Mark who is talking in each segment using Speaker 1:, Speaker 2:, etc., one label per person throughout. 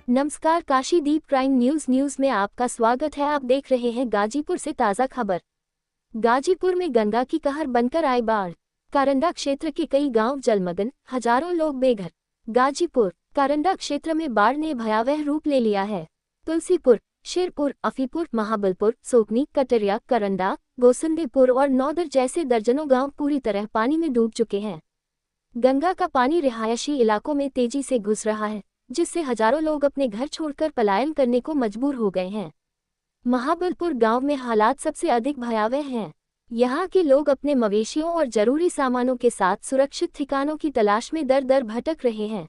Speaker 1: नमस्कार, काशीदीप prime news में आपका स्वागत है। आप देख रहे हैं गाजीपुर से ताज़ा खबर। गाजीपुर में गंगा की कहर बनकर आई बाढ़। कारंडा क्षेत्र के कई गांव जलमग्न, हजारों लोग बेघर। गाजीपुर कारंडा क्षेत्र में बाढ़ ने भयावह रूप ले लिया है। तुलसीपुर, शेरपुर, अफीपुर, महाबलपुर, सोकनी, कटरिया, करंडा, गोसंदेपुर और नौदर जैसे दर्जनों गांव पूरी तरह पानी में डूब चुके हैं। गंगा का पानी रिहायशी इलाकों में तेजी से घुस रहा है, जिससे हजारों लोग अपने घर छोड़कर पलायन करने को मजबूर हो गए हैं। महाबलपुर गांव में हालात सबसे अधिक भयावह हैं। यहां के लोग अपने मवेशियों और जरूरी सामानों के साथ सुरक्षित ठिकानों की तलाश में दर दर भटक रहे हैं।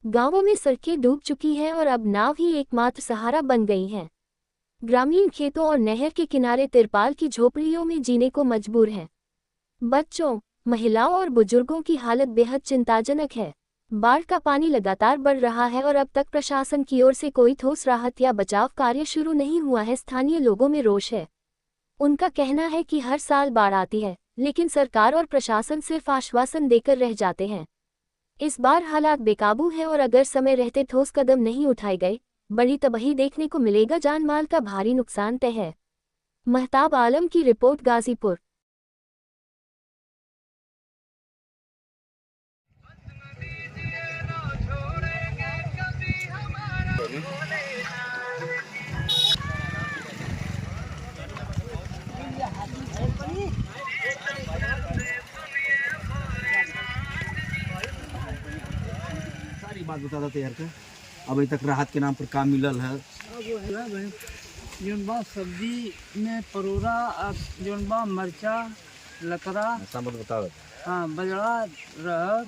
Speaker 1: गांवों में सड़कें डूब चुकी हैं और अब नाव ही एकमात्र सहारा बन गई हैं। ग्रामीण खेतों और नहर के किनारे तिरपाल की झोपड़ियों में जीने को मजबूर हैं। बच्चों, महिलाओं और बुजुर्गों की हालत बेहद चिंताजनक है। बाढ़ का पानी लगातार बढ़ रहा है और अब तक प्रशासन की ओर से कोई ठोस राहत या बचाव कार्य शुरू नहीं हुआ है। स्थानीय लोगों में रोष है। उनका कहना है कि हर साल बाढ़ आती है, लेकिन सरकार और प्रशासन सिर्फ आश्वासन देकर रह जाते हैं। इस बार हालात बेकाबू हैं और अगर समय रहते ठोस कदम नहीं उठाए गए, बड़ी तबाही देखने को मिलेगा। जान माल का भारी नुकसान तय है। महताब आलम की रिपोर्ट, गाजीपुर।
Speaker 2: सारी बात बता देते यार का अभी तक राहत के नाम पर काम मिलल है।
Speaker 3: जौन बा सब्जी में परोरा, जौन बा मरचा, लकड़ा,
Speaker 2: सामान बता दो।
Speaker 3: हाँ, बजड़ा, रहर,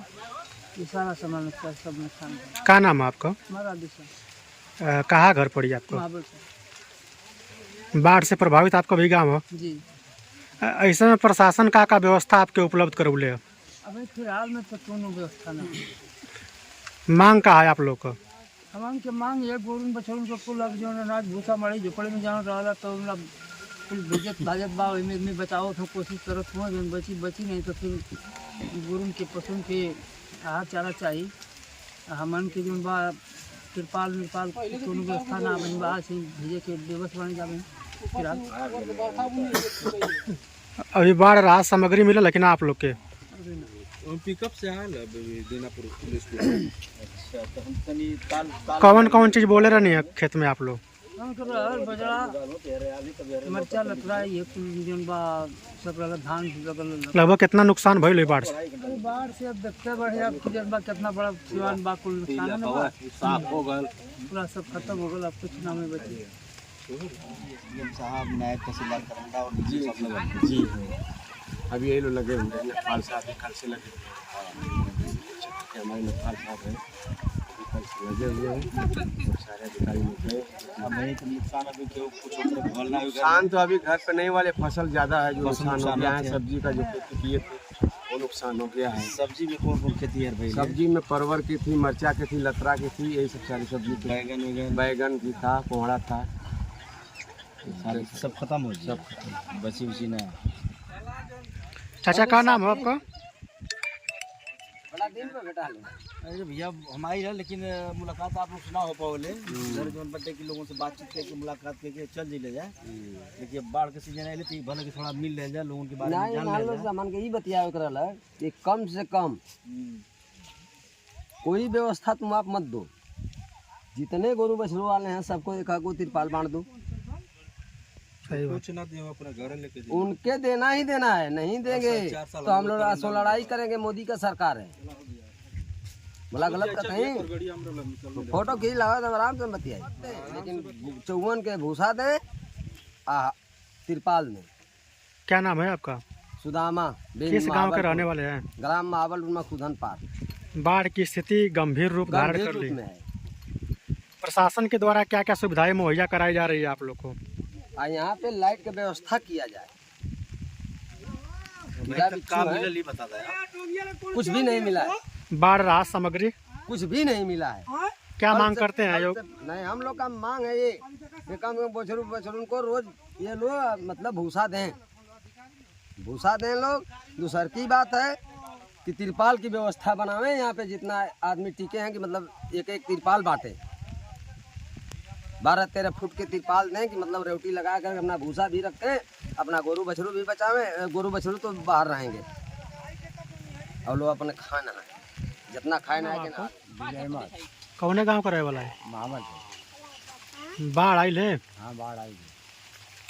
Speaker 3: ये सारा सामान सब नुकसान है।
Speaker 4: क्या नाम है आपका?
Speaker 3: हमारा दिशा
Speaker 4: कहाँ घर पड़ी आपको?
Speaker 3: महाबल से।
Speaker 4: बाढ़ से प्रभावित आपका भी गाँव है?
Speaker 3: जी।
Speaker 4: ऐसे में प्रशासन का व्यवस्था आपके उपलब्ध करौले है?
Speaker 3: अभी फिलहाल में तो कोनो व्यवस्था नहीं।
Speaker 4: मांग का है आप लोग को?
Speaker 3: हमारे के मांग एक गोरुन बछड़न को कुल अब जो अनाज भूसा मड़ी झोपड़ी में जाना रहा तो मतलब कुल भेजत भाजत बा में बचाओ तो कोशिश करत हुआ, जौन बची नहीं तो फिर गोरुन के पशुन के आहार चारा चाहिए। हमन के जौन बा तिरपाल मिरपाल कोनो व्यवस्था ना बन बा से भेजे के व्यवस्था बन जावे। फिलहाल
Speaker 4: अभी बाढ़ राहत सामग्री मिला लेकिन आप लोग के
Speaker 2: पिकअप से आयल दीनापुर पुलिस को। अच्छा, तो हम तनी
Speaker 4: कौन कौन चीज बोले रहनी है खेत में आप लोग?
Speaker 3: रहर, बजड़ा, मरचा, लकड़ा, ये कुल जौन बा सब रहल। धान लगल।
Speaker 4: लगभग कितना नुकसान भइल है बाढ़ से?
Speaker 3: बाढ़ से अब देखते बढ़िया जज्बा कितना बड़ा सिवान बा, कुल नुकसान ना बा,
Speaker 2: साफ हो गल,
Speaker 3: पूरा सब खत्म हो गल। अब कुछ ना में बची।
Speaker 2: साहब नायब तहसीलदार करंडा और जी सब लगे जी अभी ये लोग लगे हुए हैं। नेपाल से आते कल से लगे हमारे नेपाल साहब हैं, कल से लगे हुए हैं। सारे अधिकारी निकले। नहीं तो नुकसान अभी क्यों कुछ नुकसान तो अभी घर पे नहीं वाले फसल ज़्यादा है जो नुकसान हो गया है। सब्जी का जो खेती किए थे वो नुकसान हो गया है। सब्जी में कौन कौन खेती है भाई? सब्जी में परवर की थी, मरचा की थी, लतरा की थी, यही सब सारी सब्जी थी। बैगन भी था, कोहड़ा था, सारे सब खत्म हो गया। सब खत्म, बची उची ना।
Speaker 4: चाचा का नाम है आपका?
Speaker 3: बड़ा दिन पे बेटा
Speaker 2: अरे भैया हमारी है, लेकिन मुलाकात आप लोग सुना हो पाओले घर जौन बड्डे के लोगों से बातचीत करके मुलाकात करके चल जी ले जाए। देखिए बाढ़ के सीजन आए तो भले कि थोड़ा मिल ले जाए, लोगों के बारे में जान ले जाए।
Speaker 3: सामान के ये बतिया करल कि कम से कम कोई व्यवस्था तुम आप मत दो। जितने गोरू बछड़ों वाले हैं सबको एक आगो तिरपाल बांध दो।
Speaker 2: कुछ ना दे अपना घर लेके
Speaker 3: उनके देना ही देना है। नहीं देंगे तो हम लोग असो लड़ाई करेंगे। मोदी का सरकार है, बोला गलत का कहीं फोटो खींच लगा तो आराम से बतियाई। लेकिन चौवन के भूसा दें, तिरपाल में।
Speaker 4: क्या नाम है आपका?
Speaker 3: सुदामा।
Speaker 4: किस गांव के रहने वाले हैं?
Speaker 3: ग्राम महाबलपुर, खुदन पार।
Speaker 4: बाढ़ की स्थिति गंभीर रूप धारण कर ली
Speaker 3: में है।
Speaker 4: प्रशासन के द्वारा क्या क्या सुविधाएं मुहैया कराई जा रही है आप लोग को?
Speaker 3: यहाँ पे लाइट की व्यवस्था किया जाए। कुछ भी नहीं मिला है।
Speaker 4: बाढ़ राहत सामग्री
Speaker 3: कुछ भी नहीं मिला है।
Speaker 4: क्या मांग करते हैं लोग?
Speaker 3: नहीं, हम लोग का मांग है ये कम बछड़ों को रोज ये लोग मतलब भूसा दें लोग। दूसर की बात है कि तिरपाल की व्यवस्था बनावे यहाँ पे। जितना आदमी टिके हैं कि मतलब एक एक तिरपाल बांटे।
Speaker 5: 12-13 फुट के तिरपाल दें कि मतलब रेवटी लगा कर अपना भूसा भी रखते हैं, अपना गोरू बछरू भी बचावें। गोरू बछरू तो बाहर रहेंगे और लोग अपने खाना है जितना खाए ना है कि ना।
Speaker 4: कौने गांव का रहे वाला है?
Speaker 6: मामल
Speaker 4: बाढ़ आई ले?
Speaker 6: हाँ बाढ़ आई।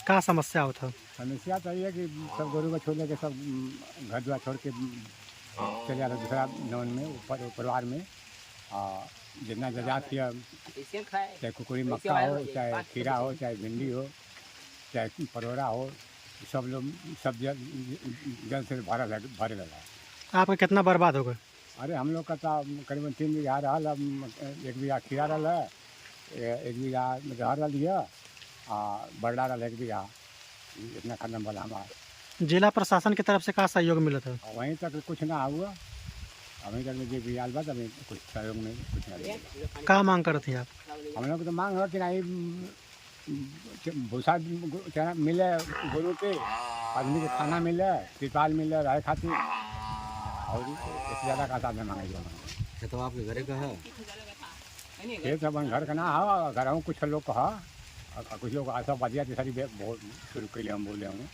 Speaker 4: का समस्या होता?
Speaker 6: समस्या तो ये है कि सब गोरू को छोड़ के सब घर द्वार छोड़ के चले जा रहे दूसरा नौन में ऊपर परिवार में। जितना जजात किया, चाहे कुकुरी मक्का हो, चाहे खीरा हो, चाहे भिंडी हो, चाहे परोरा हो, सब लोग सब जल से भरे लगा।
Speaker 4: आपका कितना बर्बाद हो गए?
Speaker 6: अरे हम लोग का तो करीबन 3 बीघा रहा, 1 बीघा खीरा रहा, 1 बीघा रहर रहा, बरडा रहा 1 बीघा, इतना खत्म वाला हमारा।
Speaker 4: जिला प्रशासन की तरफ से का सहयोग मिला था?
Speaker 6: वहीं तक कुछ ना हुआ, वहीं तक मुझे भी आलबा अभी कुछ सहयोग में कुछ ना।
Speaker 4: का मांग कर थी आप?
Speaker 6: हम लोग तो मांग हो कि नहीं भूसा मिले, गोरू के आदमी के खाना मिले, तिरपाल मिले रहे खातिर, और इससे ज़्यादा का साधन मांगे।
Speaker 5: तो आपके घर का है
Speaker 6: ये सब घर का ना हो, घर हूँ कुछ लोग का, कुछ लोग ऐसा बजिया सारी बहुत शुरू के लिए हम बोले हूँ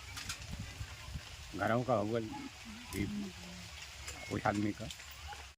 Speaker 6: घरों का हुआ कुछ आदमी का।